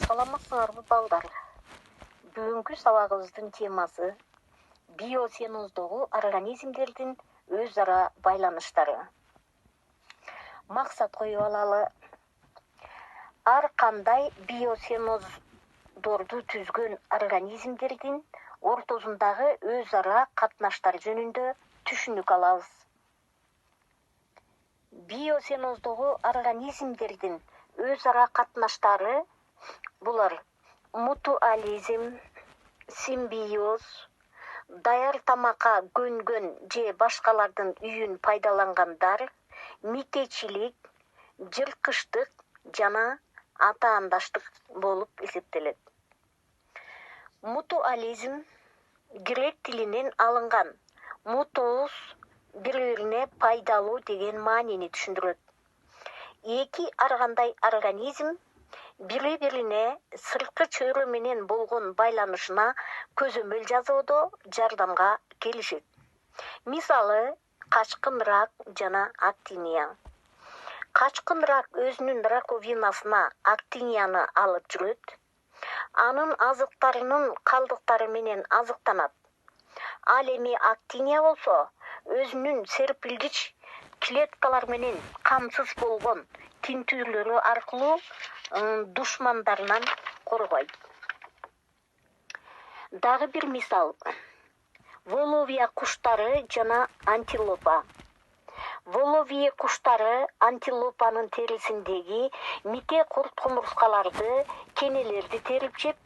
Саламатсыңарбы балдар. Бүгүнкү сабагыбыздын темасы биосеноздогу организмдердин өз ара байланыштары. Максат коюп алалы. Ар кандай биосеноздорду түзгөн организмдердин ортосундагы өз ара катнаштар жөнүндө түшүнүк алабыз. Биосеноздогу организмдердин өз ара катнаштары булар мутуализм, симбиоз, даяр тамакка көнгөн же башкалардын үйүн пайдалангандар, микечилик, жырткычтык жана атаандаштык болуп эсептелет. Мутуализм грек тилинен алынган. Мутуус бири-бирине пайдалуу деген маанини түшүндүрөт. Эки ар кандай организм бири-бирине сырткы чөйрө менен болгон байланышына көзөмөл жасоодо жардамга келишет. Мисалы, качкын рак жана актиния. Качкын рак өзүнүн раковинасына актинияны алып жүрөт. Анын азыктарынын калдыктары менен азыктанат. Ал эми актиния болсо, өзүнүн серпилгич клеткалар менен камсыз болгон тинтүүлөрү аркылуу душмандарынан коргойт. Дагы бир мисал. Воловья куштары жана антилопа. Воловье куштары антилопанын терисиндеги мике курт-кумурскаларды, кенелерди терип жеп,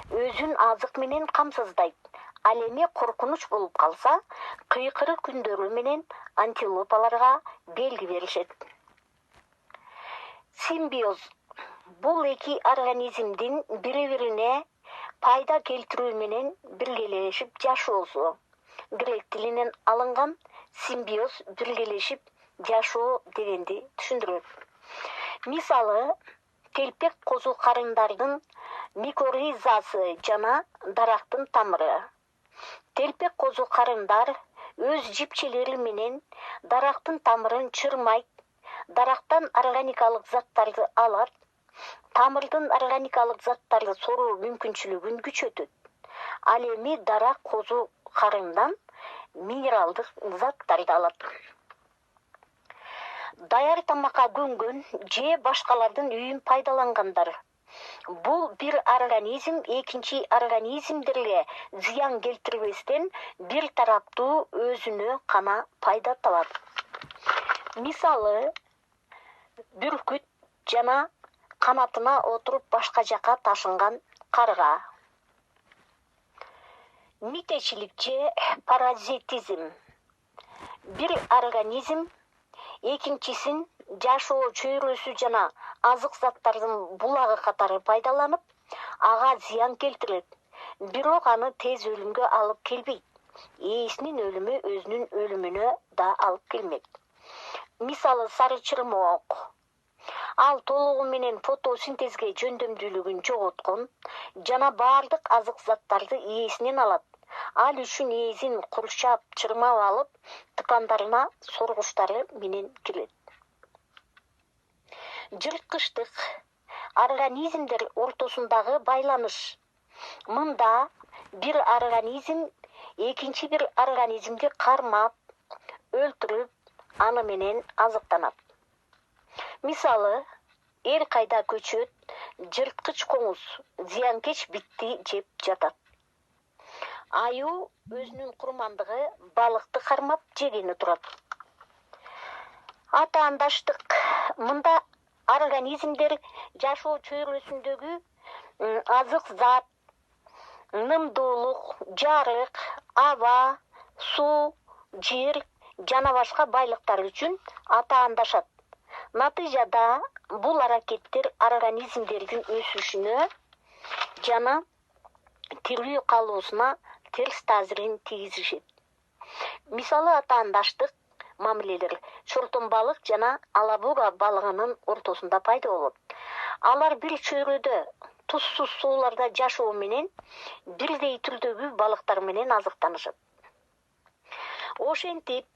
өзүн азык менен камсыздайт. Ал эми коркунуч болуп калса, кыйкырык күндөрү менен антилопаларга белги беришет. Симбиоз. Бул эки организмдин бири-бирине пайда келтирүү менен биргелешип жашоосу. Грек тилинен алынган симбиоз биргелешип жашоо дегенди түшүндүрөт. Мисалы, телпек козу карындардын микоризасы жана дарактын тамыры. Телпек козу карындар өз жипчелери менен дарактын тамырын чырмайт, дарактан органикалык заттарды алат, тамырдын органикалык заттарды соруу мүмкүнчүлүгүн күчөтөт. Ал эми дарак козу карындан минералдык заттарды алат. Даяр тамакка көнгөн же башкалардын үйүн пайдалангандар. Бул бир организм экинчи организмдерге зыян келтирбестен бир тараптуу өзүнө гана пайда табат. Мисалы, бүркүт жана канатына отуруп башка жака ташынган карга. Микечилик же паразитизм. Бир организм экинчисин жашоо чөйрөсү жана азык заттардын булагы катары пайдаланып, ага зыян келтирет. Бирок аны тез өлүмгө алып келбейт. Ээсинин өлүмү өзүнүн өлүмүнө да алып келмек. Мисалы, сары чырмоок. Ал толугу менен фотосинтезге жөндөмдүүлүгүн жоготкон жана баардык азык заттарды ээсинен алат. Ал үчүн ээсин курчап, чырмап алып, тыкандарына соргучтары менен кирет. Жырткычтык. Организмдер ортосундагы байланыш. Мында бир организм экинчи бир организмди кармап, өлтүрүп, аны менен азыктанат. Мисалы, эл кайда көчөт, жырткыч коңуз зыянкеч битти жеп жатат. Аюу өзүнүн курмандыгы балыкты кармап жегени турат. Атаандаштык. Мында организмдер жашоо чөйрөсүндөгү азык зат, нымдуулук, жарык, аба, суу, жер жана башка байлыктар үчүн атаандашат. Натыйжада бул аракеттер организмдердин өсүшүнө жана тирүү калуусуна терс таасирин тийгизишет. Мисалы, атаандаштык мамилелер чортон балык жана алабуга балыгынын ортосунда пайда болот. Алар бир чөйрөдө тузсуз сууларда жашоо менен бирдей түрдөгү балыктар менен азыктанышат. Ошентип,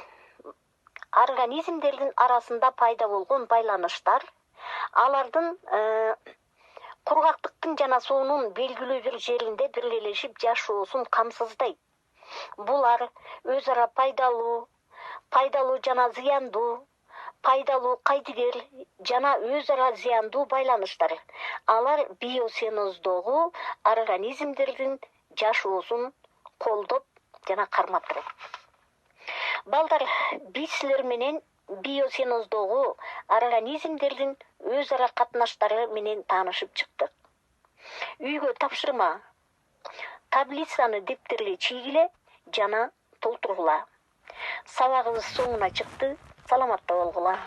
организмдердин арасында пайда болгон байланыштар алардын кургактыктын жана суунун белгилүү бир жеринде бирлешип жашоосун камсыздайт. Булар өз ара пайдалуу жана зыяндуу, пайдалуу кайдыгер жана өз ара зыяндуу байланыштар. Алар биосфеноздогу организмдердин жашоосун колдоп жана кармап турат. Балдар, биз силер менен биосфеноздогу организмдердин өз ара катнаштары менен таанышып чыктык. Үйгө тапшырма. Таблицаны дептерле чийгиле жана толтургула. Сабагыбыз соңуна чыкты. Саламатта болгула.